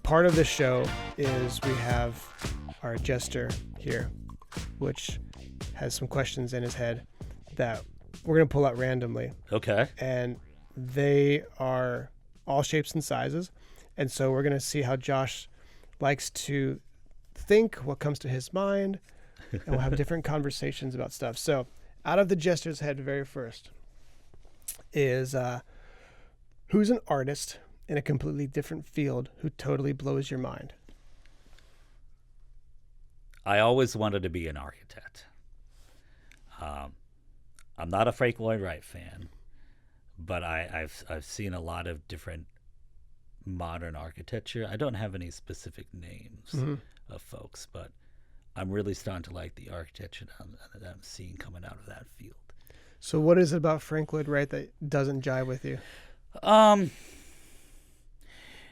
part of this show is we have our Jester here, which has some questions in his head that we're going to pull out randomly. Okay. And they are all shapes and sizes. And so we're going to see how Josh likes to think, what comes to his mind, and we'll have different conversations about stuff. So out of the Jester's head, very first is who's an artist in a completely different field who totally blows your mind? I always wanted to be an architect. I'm not a Frank Lloyd Wright fan, but I've seen a lot of different modern architecture. I don't have any specific names of folks, but I'm really starting to like the architecture that I'm seeing coming out of that field. So what is it about Frank Lloyd Wright that doesn't jive with you?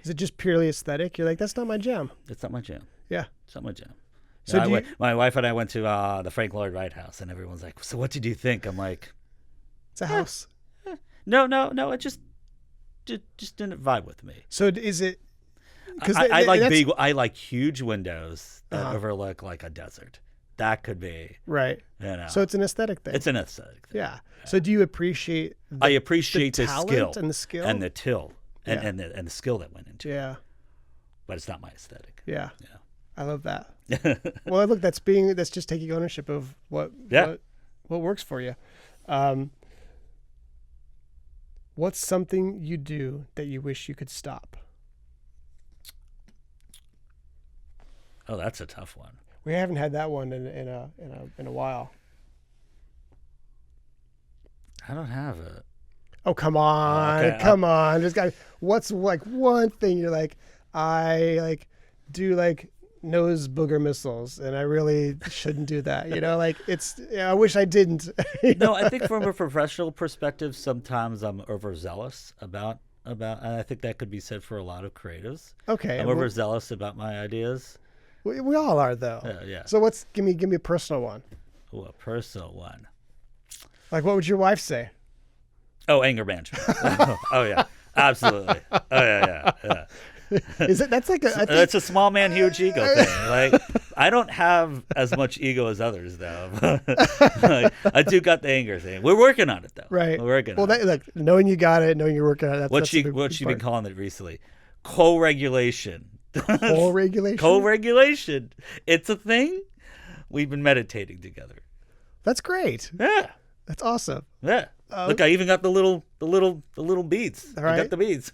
Is it just purely aesthetic? You're like, that's not my jam. It's not my jam. Yeah. It's not my jam. So my wife and I went to the Frank Lloyd Wright house, and everyone's like, so what did you think? I'm like, it's a house. No, it just didn't vibe with me. So is it? Because I like huge windows that overlook like a desert. That could be right. So it's an aesthetic thing. It's an aesthetic thing. Yeah. So do you appreciate? I appreciate the skill and the skill and the till and the skill that went into it. Yeah. But it's not my aesthetic. Yeah. Yeah. I love that. Well, look, that's just taking ownership of what works for you. What's something you do that you wish you could stop? Oh, that's a tough one. We haven't had that one in a while. I don't have it. Oh, come on. Okay. Come on. What's like one thing you're like, I like do like nose booger missiles and I really shouldn't do that. You know, like I wish I didn't. No, I think from a professional perspective, sometimes I'm overzealous about, and I think that could be said for a lot of creatives. Okay. I'm overzealous about my ideas. We all are though. Yeah. So give me a personal one. Oh, a personal one. Like what would your wife say? Oh, anger management. Oh yeah, absolutely. Oh yeah. Is it? That's like it's a small man, huge ego thing. Like I don't have as much ego as others though. Like, I do got the anger thing. We're working on it though. Right. We're working on it. Look, knowing you got it, knowing you're working on it. What's she been calling it recently? Co-regulation. Co-regulation? Co-regulation. It's a thing. We've been meditating together. That's great. Yeah. That's awesome. Yeah. Look, I even got the little beads. All right. I got the beads.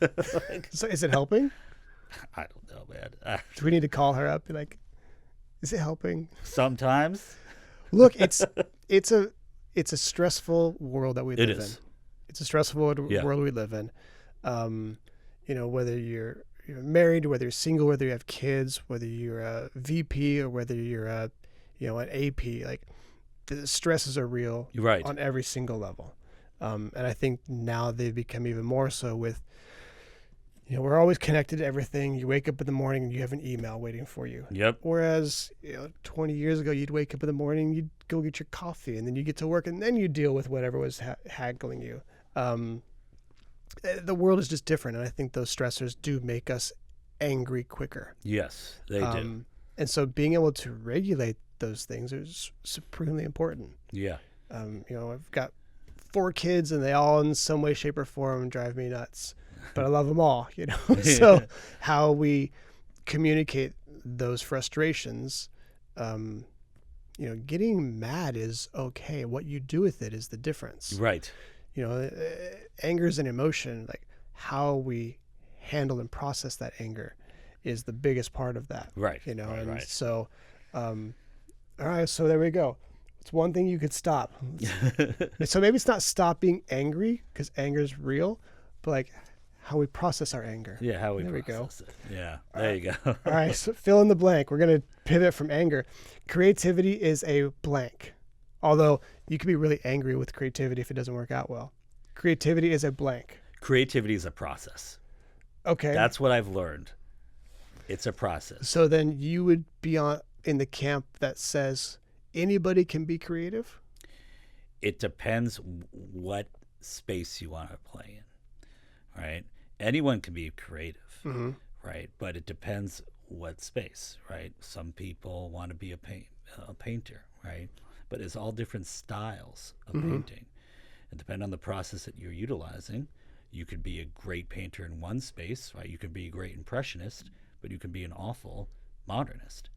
So is it helping? I don't know, man. Do we need to call her up? Be like, is it helping? Sometimes. Look, it's a stressful world that we live in. It's a stressful world we live in. Whether you're married, whether you're single, whether you have kids, whether you're a VP or whether you're an AP, like the stresses are real on every single level. And I think now they've become even more so with, we're always connected to everything. You wake up in the morning and you have an email waiting for you. Yep. Whereas 20 years ago, you'd wake up in the morning, you'd go get your coffee, and then you get to work, and then you deal with whatever was haggling you. The world is just different, and I think those stressors do make us angry quicker. Yes, they do. And so being able to regulate those things is supremely important. Yeah. I've got 4 kids, and they all in some way, shape, or form drive me nuts. But I love them all, So how we communicate those frustrations, getting mad is okay. What you do with it is the difference. Right. Anger is an emotion. Like how we handle and process that anger is the biggest part of that. Right. Right. So, all right. So there we go. It's one thing you could stop. So maybe it's not stop being angry because anger is real, but like how we process our anger. Yeah, how we there process it. Yeah, All there right. you go. All right, so fill in the blank. We're going to pivot from anger. Creativity is a blank. Although you can be really angry with creativity if it doesn't work out well. Creativity is a blank. Creativity is a process. Okay. That's what I've learned. It's a process. So then you would be in the camp that says anybody can be creative? It depends what space you want to play in, right? Anyone can be creative, right? But it depends what space, right? Some people want to be a painter, right? But it's all different styles of painting. And depending on the process that you're utilizing, you could be a great painter in one space, right? You could be a great impressionist, but you can be an awful modernist.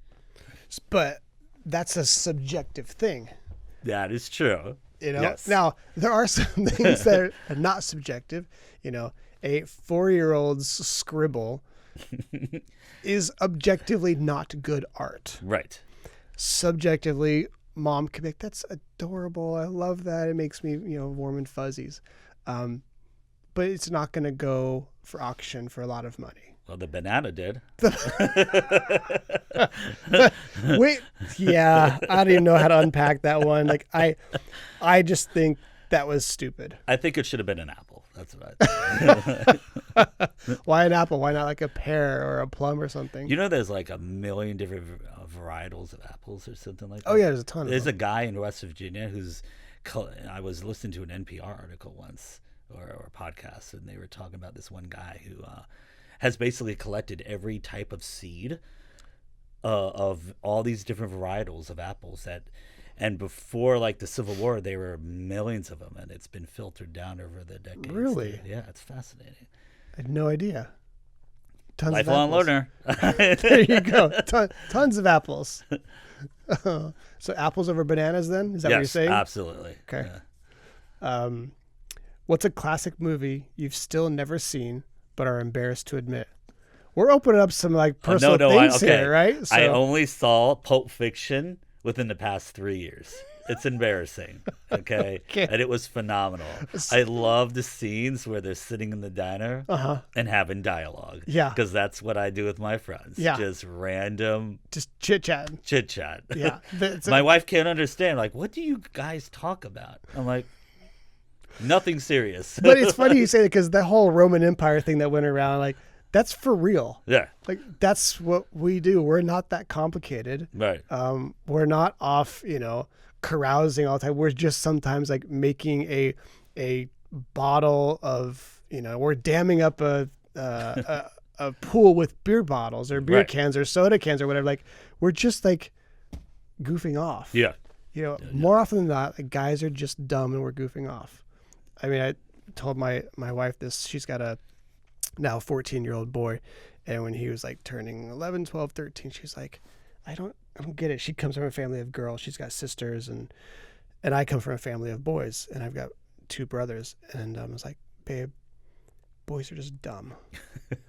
But that's a subjective thing. That is true. You know, yes. Now there are some things that are not subjective. You know, a 4-year-old's scribble is objectively not good art. Right. Subjectively, mom can make, that's adorable. I love that. It makes me, warm and fuzzies. But it's not going to go for auction for a lot of money. Well, the banana did. Wait, yeah, I don't even know how to unpack that one. Like, I just think that was stupid. I think it should have been an apple. That's what I think. Why an apple? Why not like a pear or a plum or something? You know, there's like a million different varietals of apples or something like that. Oh yeah, there's a ton. There's a guy in West Virginia I was listening to an NPR article once or a podcast, and they were talking about this one guy who has basically collected every type of seed of all these different varietals of apples and before like the Civil War, there were millions of them, and it's been filtered down over the decades. Really? Yeah, it's fascinating. I had no idea. Tons Lifelong of learner. There you go. Tons of apples. So apples over bananas then? Is that what you're saying? Absolutely. Okay. Yeah. What's a classic movie you've still never seen but are embarrassed to admit? We're opening up some like personal things here, right? So, I only saw Pulp Fiction within the past 3 years. It's embarrassing, okay? And it was phenomenal. I love the scenes where they're sitting in the diner and having dialogue. Yeah. Because that's what I do with my friends. Yeah. Just random. Just chit-chat. Chit-chat. Yeah. My wife can't understand. Like, what do you guys talk about? I'm like, nothing serious. But it's funny you say that because the whole Roman Empire thing that went around, like, that's for real. Yeah. Like, that's what we do. We're not that complicated. Right. We're not off, carousing all the time. We're just sometimes like making a bottle of, we're damming up a pool with beer bottles or beer cans or soda cans or whatever. Like, we're just like goofing off. Yeah. More often than not, like, guys are just dumb and we're goofing off. I mean, I told my wife this. She's got a now 14-year-old boy, and when he was like turning 11, 12, 13, she's like, I don't get it. She comes from a family of girls. She's got sisters, and I come from a family of boys, and I've got 2 brothers. And I was like, babe, boys are just dumb.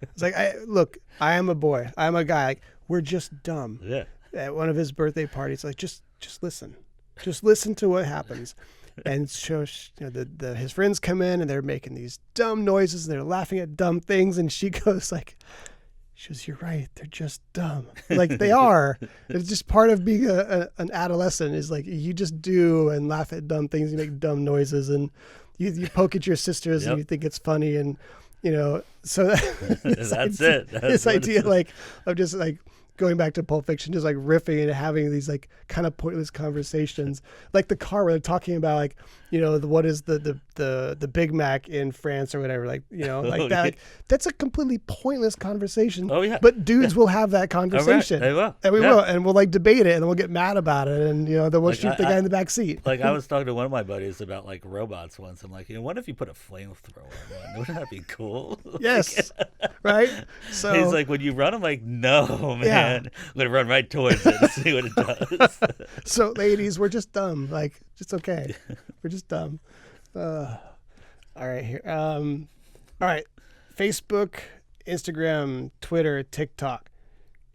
It's like, I am a boy. I'm a guy. Like, we're just dumb. Yeah. At one of his birthday parties, like, just listen. Just listen to what happens. And so, his friends come in and they're making these dumb noises and they're laughing at dumb things. And she goes, you're right. They're just dumb. Like, they are. It's just part of being an adolescent is like, you just do and laugh at dumb things. You make dumb noises and you poke at your sisters and you think it's funny. And, so that's it. This idea of just like going back to Pulp Fiction, just like riffing and having these like kind of pointless conversations, like the car where they're talking about like, what is the Big Mac in France or whatever, like, like that. Like, that's a completely pointless conversation. Oh yeah. But dudes will have that conversation. They will. And we will, and we'll like debate it, and then we'll get mad about it, and then we'll like, shoot the guy in the back seat. Like, I was talking to one of my buddies about like robots once. I'm like, what if you put a flamethrower on one? Wouldn't that be cool? Yes. Right. So he's like, when you run, I'm like, no, man. I'm gonna run right towards it and see what it does. So, ladies, we're just dumb. Like, it's okay. We're just dumb. All right, here. All right. Facebook, Instagram, Twitter, TikTok.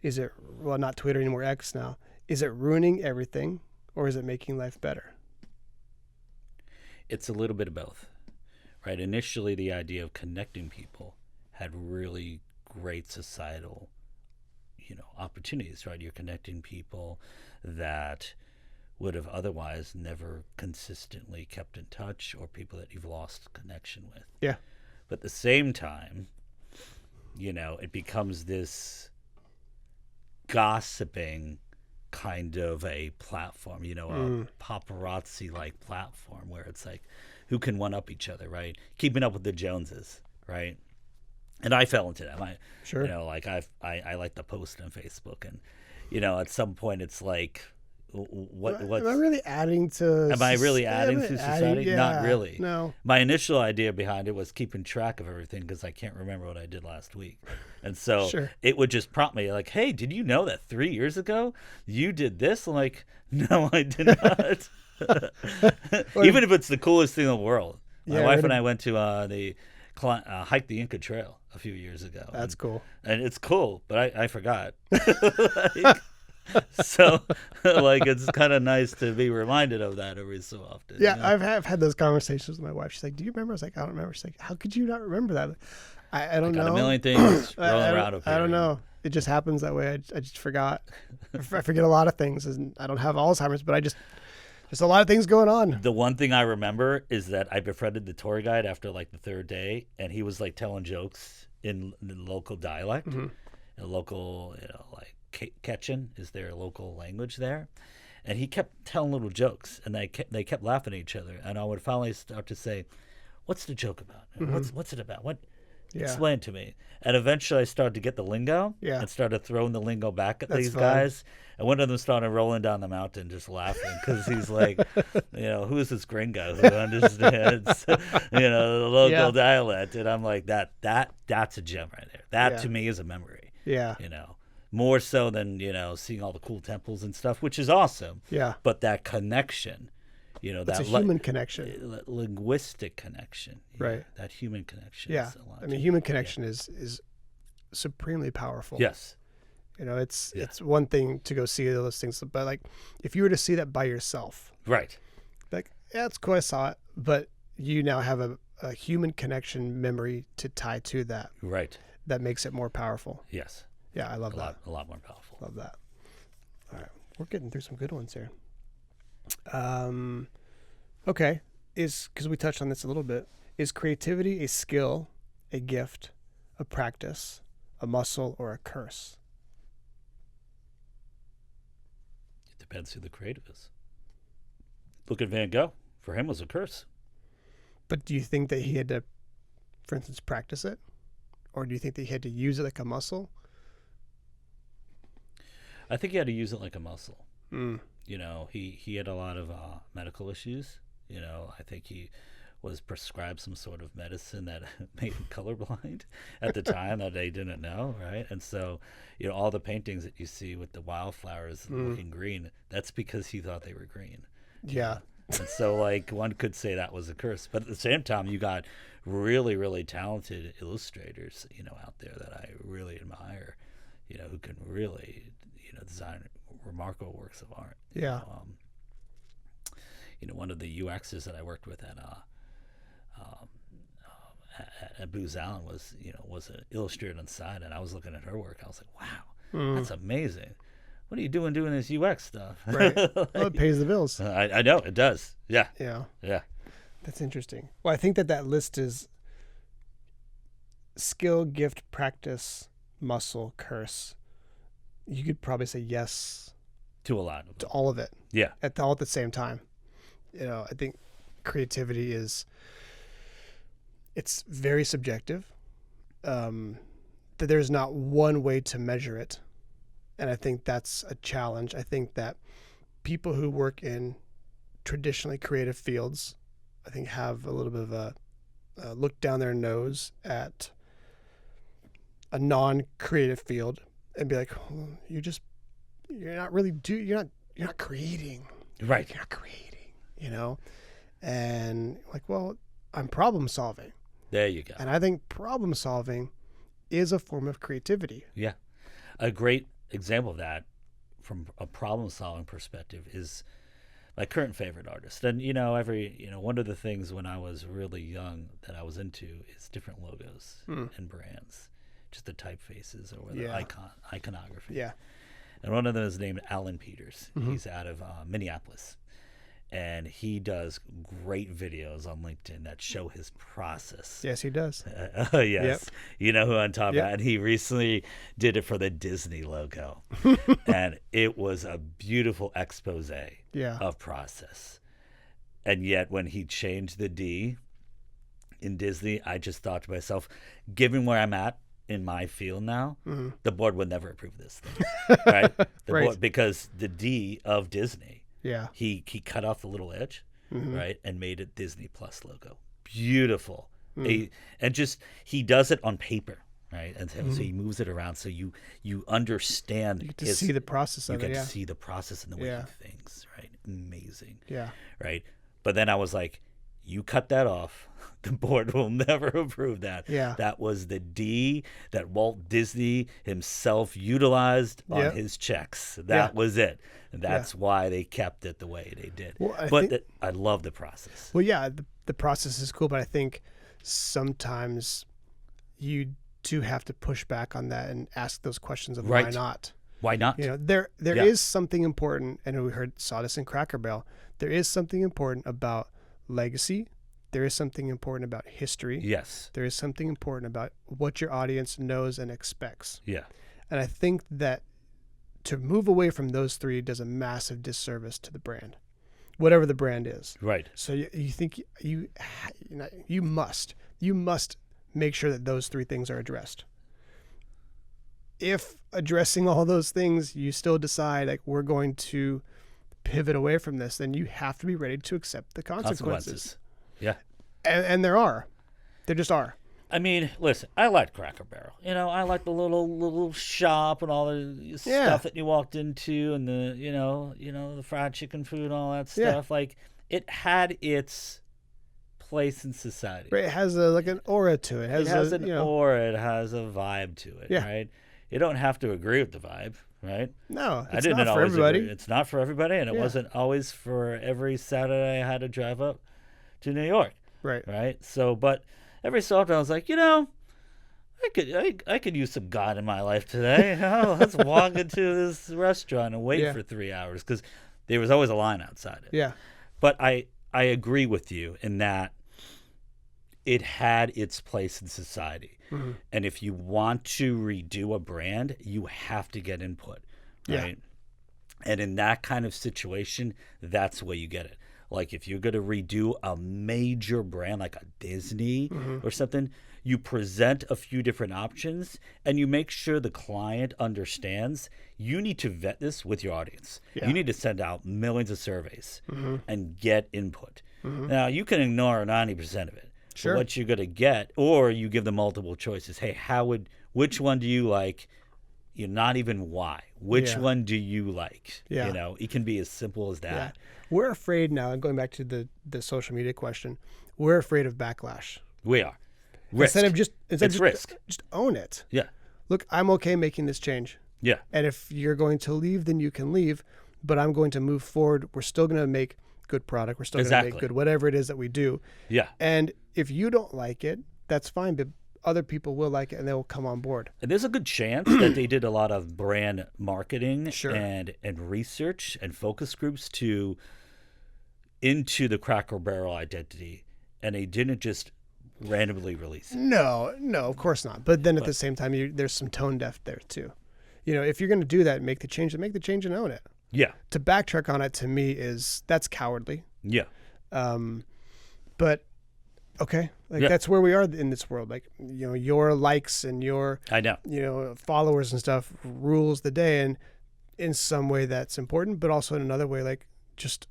Is it, well, not Twitter anymore, X now. Is it ruining everything, or is it making life better? It's a little bit of both, right? Initially, the idea of connecting people had really great societal, opportunities, right? You're connecting people that would have otherwise never consistently kept in touch, or people that you've lost connection with. Yeah. But at the same time, it becomes this gossiping kind of a platform, a paparazzi-like platform where it's like, who can one-up each other, right? Keeping up with the Joneses, right? And I fell into that. Sure. You know, like I like to post on Facebook, and you know, at some point it's like, what's am I really adding to? Am I really adding to society? Yeah, Not really. No. My initial idea behind it was keeping track of everything because I can't remember what I did last week, and so it would just prompt me like, "Hey, did you know that 3 years ago you did this?" I'm like, "No, I did not." Even if it's the coolest thing in the world. My wife and I went to hiked the Inca Trail a few years ago. That's cool. And it's cool, but I forgot. So, like, it's kind of nice to be reminded of that every so often. Yeah, you know? I've had those conversations with my wife. She's like, "Do you remember?" I was like, "I don't remember." She's like, "How could you not remember that?" I don't know. A million things rolling around up here. I don't know. It just happens that way. I just forgot. I forget a lot of things, and I don't have Alzheimer's, but there's a lot of things going on. The one thing I remember is that I befriended the tour guide after like the third day, and he was like telling jokes in the local dialect, a local, you know, like Quechan is their local language there, and he kept telling little jokes, and they kept laughing at each other, and I would finally start to say, "What's the joke about? What's it about? What?" Explain to me. And eventually I started to get the lingo and started throwing the lingo back at these guys. And one of them started rolling down the mountain just laughing because he's like, you know, who is this gringo who understands, you know, the local dialect? And I'm like, that's a gem right there. That to me is a memory. Yeah. You know, more so than, you know, seeing all the cool temples and stuff, which is awesome. Yeah. But that connection, you know, that's a human connection, linguistic connection, right? That human connection. Yeah, I mean, human connection is supremely powerful. Yes, you know, it's one thing to go see those things, but like if you were to see that by yourself, right? Like, yeah, it's cool, I saw it, but you now have a human connection memory to tie to that, right? That makes it more powerful. Yes. Yeah, I love that. A lot more powerful. Love that. All right, we're getting through some good ones here. Okay, because we touched on this a little bit, is creativity a skill, a gift, a practice, a muscle, or a curse? It depends who the creative is. Look at Van Gogh. For him, it was a curse. But do you think that he had to, for instance, practice it? Or do you think that he had to use it like a muscle? I think he had to use it like a muscle. You know, he had a lot of medical issues. You know, I think he was prescribed some sort of medicine that made him colorblind at the time that they didn't know, right? And so, you know, all the paintings that you see with the wildflowers looking green, that's because he thought they were green. Yeah. And so, like, one could say that was a curse. But at the same time, you got really, really talented illustrators, you know, out there that I really admire, you know, who can really, you know, design remarkable works of art. Yeah. You know, one of the UXers that I worked with at Booz Allen was an illustrator on the side, and I was looking at her work. I was like, wow, that's amazing. What are you doing this UX stuff? Right. Well, it pays the bills. I know it does. Yeah. Yeah. Yeah. That's interesting. Well, I think that list is skill, gift, practice, muscle, curse. You could probably say yes to a lot of them. To all of it. Yeah. All at the same time. You know, I think creativity it's very subjective. That there's not one way to measure it. And I think that's a challenge. I think that people who work in traditionally creative fields, I think, have a little bit of a look down their nose at a non-creative field and be like, well, you're not creating. Right. You're not creating, you know? And like, well, I'm problem solving. There you go. And I think problem solving is a form of creativity. Yeah. A great example of that from a problem solving perspective is my current favorite artist. And, you know, one of the things when I was really young that I was into is different logos and brands, just the typefaces or the iconography. Yeah. And one of them is named Alan Peters. He's out of Minneapolis. And he does great videos on LinkedIn that show his process. Yes, he does. Yes. Yep. You know who I'm talking about. And he recently did it for the Disney logo. And it was a beautiful expose of process. And yet when he changed the D in Disney, I just thought to myself, given where I'm at in my field now, the board would never approve this thing, right? The Right. board, because the D of Disney, Yeah. he cut off the little edge, right, and made it Disney Plus logo. Beautiful. And just he does it on paper, right? And so he moves it around so you understand. You get to see the process of it. You get Yeah. to see the process and the way he thinks, right? Amazing. Yeah. Right. But then I was like, you cut that off. The board will never approve that. Yeah. That was the D that Walt Disney himself utilized on his checks. That was it. And that's why they kept it the way they did. Well, I love the process. Well, yeah, the process is cool, but I think sometimes you do have to push back on that and ask those questions of why not. Why not? You know, there is something important, and we saw this in Cracker Barrel. There is something important about legacy. There is something important about history. Yes. There is something important about what your audience knows and expects. Yeah. And I think that to move away from those three does a massive disservice to the brand, whatever the brand is. Right. So you think you must make sure that those three things are addressed. If addressing all those things, you still decide like we're going to pivot away from this, then you have to be ready to accept the consequences. Yeah. And there just are. I mean, listen, I liked Cracker Barrel. You know, I liked the little shop and all the stuff that you walked into, and the you know the fried chicken food and all that stuff. Yeah. Like, it had its place in society. Right. It has an aura to it. It has an aura. It has a vibe to it. Yeah. Right. You don't have to agree with the vibe. Right. No, I didn't not for everybody. Agree. It's not for everybody, and it wasn't always for every Saturday I had to drive up to New York. Right. Right. So, but every so often I was like, I could use some God in my life today. Let's walk into this restaurant and wait for 3 hours, because there was always a line outside it. Yeah. But I agree with you in that it had its place in society. Mm-hmm. And if you want to redo a brand, you have to get input. Right. Yeah. And in that kind of situation, that's the way you get it. Like, if you're going to redo a major brand like a Disney or something, you present a few different options and you make sure the client understands you need to vet this with your audience. Yeah. You need to send out millions of surveys and get input. Now, you can ignore 90% of it. Sure. What you're going to get, or you give them multiple choices. Hey, which one do you like? Not even why. Which one do you like? Yeah. It can be as simple as that. Yeah. We're afraid now, and going back to the social media question, we're afraid of backlash. We are. Risk. Instead of risk. Just own it. Yeah. Look, I'm okay making this change. Yeah. And if you're going to leave, then you can leave, but I'm going to move forward. We're still going to make good product. We're still going to make good whatever it is that we do. Yeah. And if you don't like it, that's fine, but other people will like it and they will come on board. And there's a good chance that they did a lot of brand marketing and research and focus groups into the Cracker Barrel identity, and they didn't just randomly release it. No, of course not. But then at the same time, there's some tone deaf there too. If you're going to do that and make the change and own it. Yeah. To backtrack on it, to me, that's cowardly. Yeah. But okay, that's where we are in this world. Like, your likes and your followers and stuff rules the day, and in some way that's important, but also in another way, like, just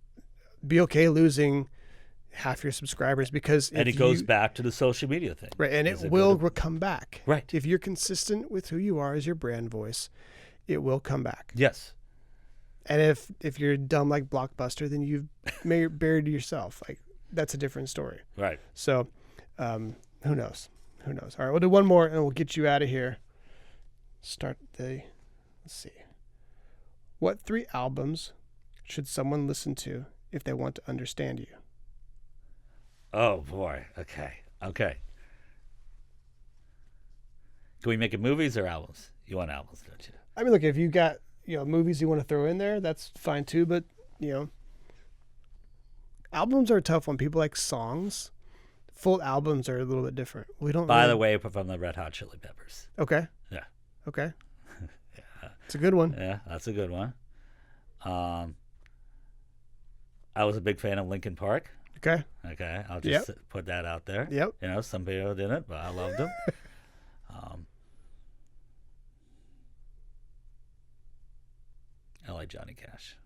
be okay losing half your subscribers, because it goes back to the social media thing, right? And it will come back, right? If you're consistent with who you are as your brand voice, it will come back. Yes. And if you're dumb like Blockbuster, then you've buried yourself. Like, that's a different story. Right. So, who knows? All right, we'll do one more and we'll get you out of here. Let's see. What 3 albums should someone listen to if they want to understand you? Oh, boy. Okay. Can we make it movies or albums? You want albums, don't you? I mean, look, if you got movies you want to throw in there, that's fine too. But albums are a tough one. People like songs. Full albums are a little bit different. We don't. By the way, from the Red Hot Chili Peppers. Okay. Yeah. Okay. It's a good one. Yeah, that's a good one. I was a big fan of Linkin Park. Okay. Okay, I'll just put that out there. Yep. You know, some people didn't, but I loved them. I like Johnny Cash.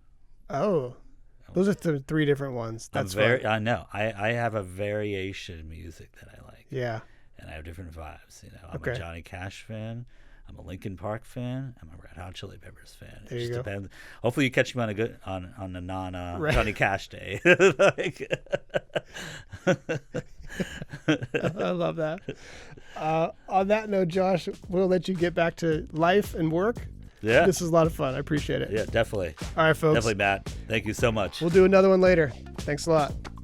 Oh, those are three different ones. That's I know. I have a variation of music that I like. Yeah. And I have different vibes. You know, I'm a Johnny Cash fan. I'm a Linkin Park fan. I'm a Red Hot Chili Peppers fan. There you go. Depends. Hopefully, you catch me on a non Johnny Cash day. I love that. On that note, Josh, we'll let you get back to life and work. Yeah. This was a lot of fun. I appreciate it. Yeah, definitely. All right, folks. Definitely, Matt. Thank you so much. We'll do another one later. Thanks a lot.